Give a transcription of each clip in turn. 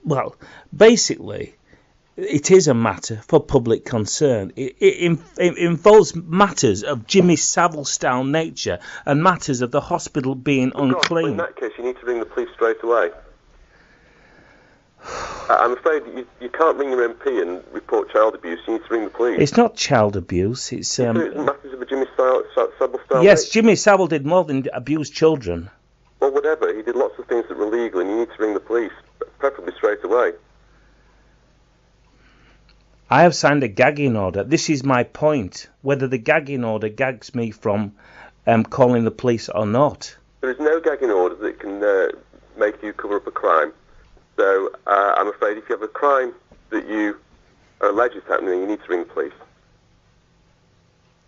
well, basically, it is a matter for public concern. It involves matters of Jimmy Savile-style nature and matters of the hospital being unclean. In that case, you need to ring the police straight away. I'm afraid you can't ring your MP and report child abuse. You need to ring the police. It's not child abuse. It's matters of a Jimmy Savile-style. Yes, Jimmy Savile did more than abuse children. Well, whatever. He did lots of things that were legal, and you need to ring the police, preferably straight away. I have signed a gagging order. This is my point. Whether the gagging order gags me from calling the police or not. There is no gagging order that can make you cover up a crime. So I'm afraid if you have a crime that you are alleged is happening, you need to ring the police.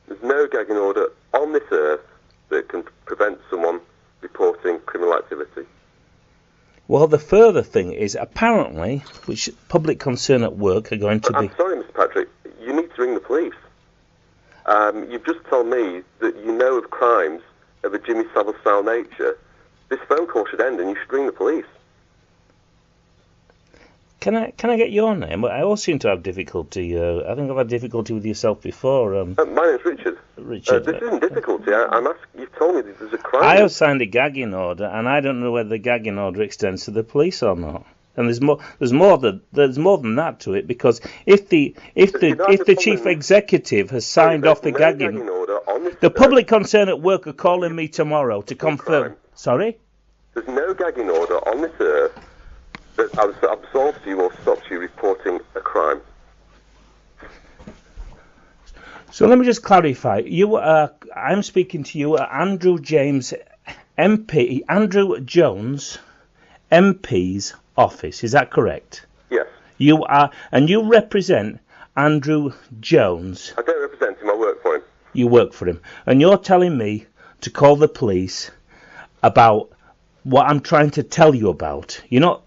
There's no gagging order on this earth that can prevent someone reporting criminal activity. Well, the further thing is, apparently, which public concern at work are going to be... I'm sorry, Mr. Patrick, you need to ring the police. You've just told me that you know of crimes of a Jimmy Savile-style nature. This phone call should end and you should ring the police. Can I get your name? I always seem to have difficulty. I think I've had difficulty with yourself before. My name's Richard. Richard. This isn't difficulty. I'm asking. You've told me that there's a crime. I have signed a gagging order, and I don't know whether the gagging order extends to the police or not. And there's more than that to it, because if the chief executive has signed off the gagging order on this the public concern at work are calling me tomorrow to confirm. Sorry? There's no gagging order on this earth that absolves you or stops you reporting a crime. So let me just clarify. I'm speaking to you at Andrew Jones MP's office. Is that correct? Yes. You are, and you represent Andrew Jones. I don't represent him. I work for him. You work for him, and you're telling me to call the police about what I'm trying to tell you about. You're not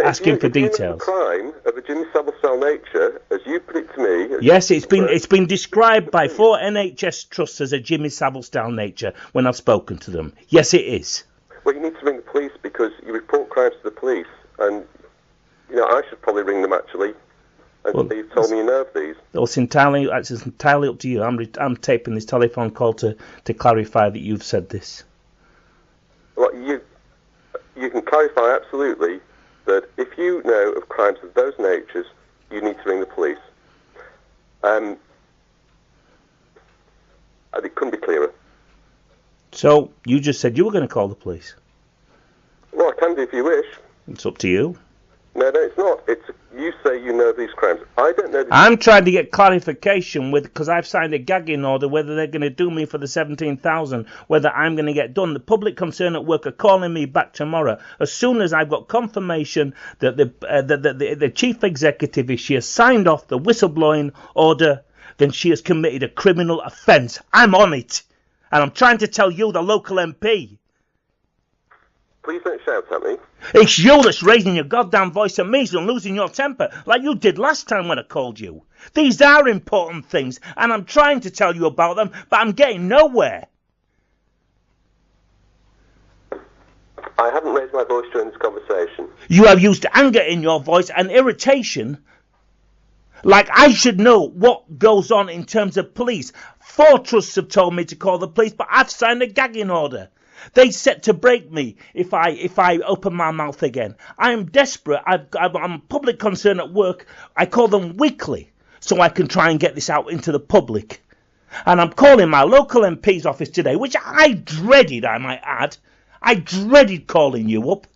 asking for details. If you know the crime of a Jimmy Savile-style nature, as you put it to me... Yes, it's been described by 4 NHS trusts as a Jimmy Savile-style nature when I've spoken to them. Yes, it is. Well, you need to ring the police because you report crimes to the police, and, I should probably ring them, actually, and say you've told me you know of these. It's entirely up to you. I'm taping this telephone call to clarify that you've said this. Well, you can clarify absolutely that if you know of crimes of those natures, you need to ring the police. It couldn't be clearer. So, you just said you were going to call the police. Well, I can do if you wish. It's up to you. No, it's not. You say you know these crimes. I don't know these. I'm trying to get clarification because I've signed a gagging order, whether they're going to do me for the 17,000, whether I'm going to get done. The public concern at work are calling me back tomorrow as soon as I've got confirmation that the chief executive, if she has signed off the whistleblowing order, then she has committed a criminal offence. I'm on it, and I'm trying to tell you, the local MP. Please don't shout at me. It's you that's raising your goddamn voice at me and losing your temper, like you did last time when I called you. These are important things, and I'm trying to tell you about them, but I'm getting nowhere. I haven't raised my voice during this conversation. You have used anger in your voice and irritation, like I should know what goes on in terms of police. 4 trusts have told me to call the police, but I've signed a gagging order. They set to break me if I open my mouth again. I am desperate. I'm public concern at work. I call them weekly so I can try and get this out into the public. And I'm calling my local MP's office today, which I dreaded, I might add. I dreaded calling you up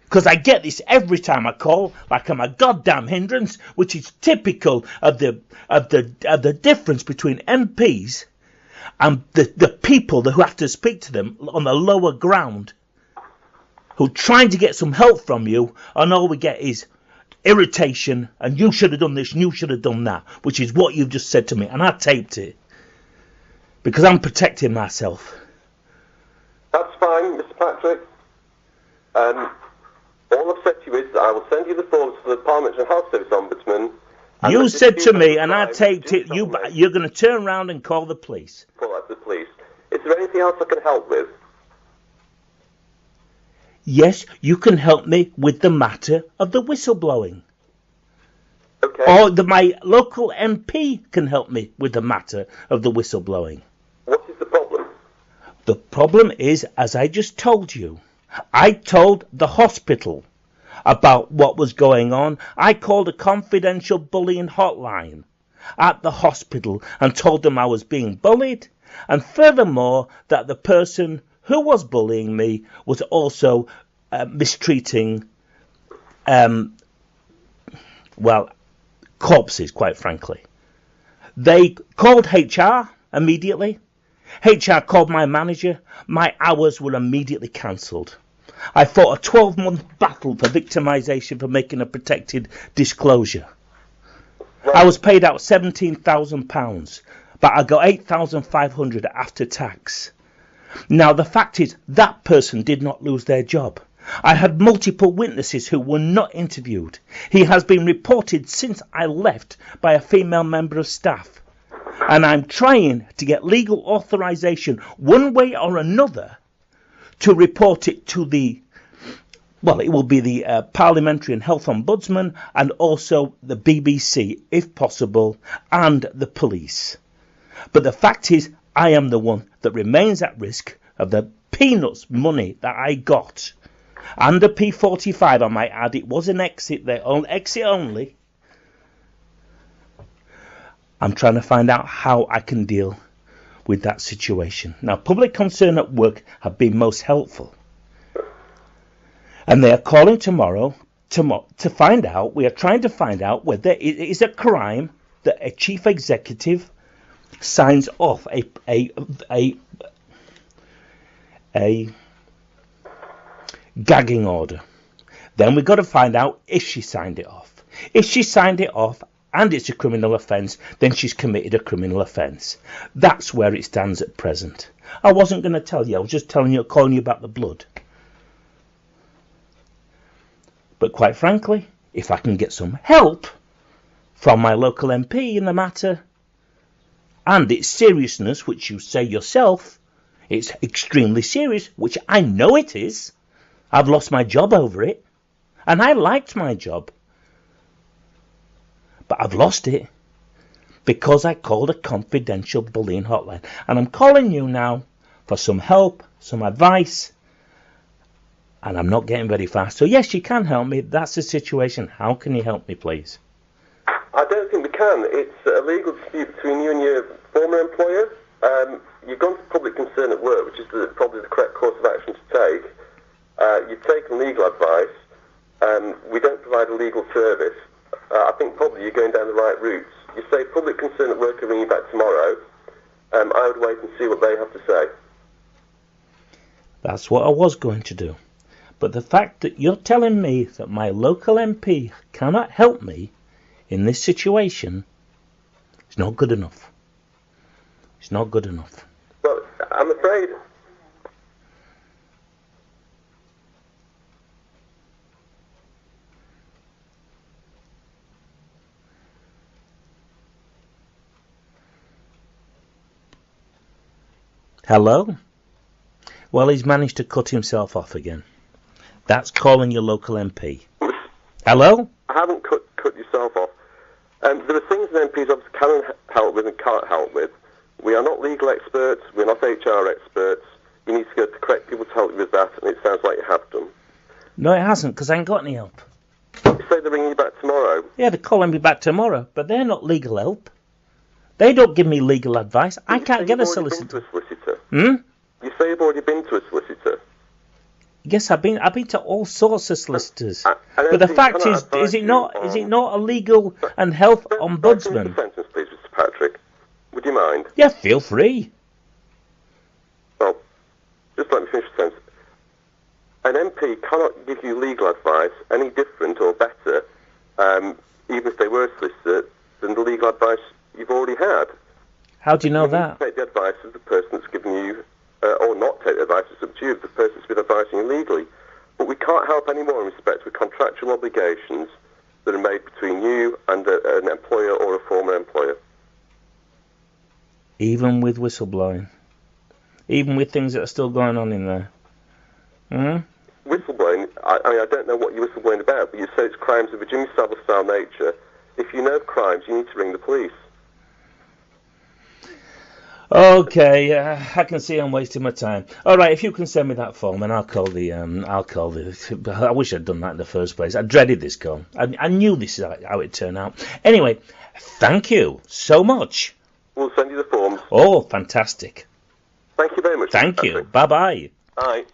because I get this every time I call, like I'm a goddamn hindrance, which is typical of the difference between MPs and the people who have to speak to them on the lower ground, who are trying to get some help from you, and all we get is irritation, and you should have done this, and you should have done that, which is what you've just said to me, and I taped it, because I'm protecting myself. That's fine, Mr. Patrick. All I've said to you is that I will send you the forms for the Parliamentary and Health Service Ombudsman. You said to me, and I take it, you're going to turn around and call the police. Call out the police. Is there anything else I can help with? Yes, you can help me with the matter of the whistleblowing. Okay. Or my local MP can help me with the matter of the whistleblowing. What is the problem? The problem is, as I just told you, I told the hospital about what was going on. I called a confidential bullying hotline at the hospital and told them I was being bullied, and furthermore that the person who was bullying me was also mistreating corpses, quite frankly. They called HR immediately. HR called my manager. My hours were immediately cancelled. I fought a 12-month battle for victimisation for making a protected disclosure. I was paid out £17,000, but I got £8,500 after tax. Now, the fact is, that person did not lose their job. I had multiple witnesses who were not interviewed. He has been reported since I left by a female member of staff. And I'm trying to get legal authorisation, one way or another, to report it to it will be the Parliamentary and Health Ombudsman and also the BBC, if possible, and the police. But the fact is, I am the one that remains at risk of the peanuts money that I got. And the P45, I might add, it was an exit only. I'm trying to find out how I can deal with that situation. Now, Public Concern at Work have been most helpful. And they are calling tomorrow to find out, we are trying to find out whether it is a crime that a chief executive signs off a gagging order. Then we've got to find out if she signed it off. If she signed it off and it's a criminal offence, then she's committed a criminal offence. That's where it stands at present. I wasn't going to tell you. I was just calling you about the blood. But quite frankly, if I can get some help from my local MP in the matter, and its seriousness, which you say yourself, it's extremely serious, which I know it is. I've lost my job over it, and I liked my job. But I've lost it because I called a confidential bullying hotline. And I'm calling you now for some help, some advice, and I'm not getting very fast. So yes, you can help me. That's the situation. How can you help me, please? I don't think we can. It's a legal dispute between you and your former employer. You've gone to Public Concern at Work, which is probably the correct course of action to take. You've taken legal advice. We don't provide a legal service. I think probably you're going down the right routes. You say Public Concern at Work will ring you back tomorrow. I would wait and see what they have to say. That's what I was going to do. But the fact that you're telling me that my local MP cannot help me in this situation is not good enough. It's not good enough. Well, I'm afraid... Hello? Well, he's managed to cut himself off again. That's calling your local MP. Hello? I haven't cut yourself off. There are things that MPs obviously can help with and can't help with. We are not legal experts. We're not HR experts. You need to go to correct people to help you with that, and it sounds like you have done. No, it hasn't, because I ain't got any help. You say they're ringing you back tomorrow? Yeah, they're calling me back tomorrow, but they're not legal help. They don't give me legal advice. I can't get a solicitor. You say you've already been to a solicitor? Yes, I've been to all sorts of solicitors. But the fact is it not a legal and health ombudsman? Sentence, please, Mr. Patrick. Would you mind? Yeah, feel free. Well, just let me finish the sentence. An MP cannot give you legal advice any different or better, even if they were a solicitor, than the legal advice you've already had. How do you know that? Take the advice of the person that's given you, or not take the advice that's up to you, the person that's been advising you legally. But we can't help any more in respect with contractual obligations that are made between you and an employer or a former employer. Even with whistleblowing? Even with things that are still going on in there? Whistleblowing, I mean, I don't know what you're whistleblowing about, but you say it's crimes of a Jimmy Savile style nature. If you know of crimes, you need to ring the police. Okay, I can see I'm wasting my time. All right, if you can send me that form, and I'll call the. I wish I'd done that in the first place. I dreaded this call. I knew this is how it'd turn out. Anyway, thank you so much. We'll send you the forms. Oh, fantastic. Thank you very much. Thank you. Bye-bye. Bye.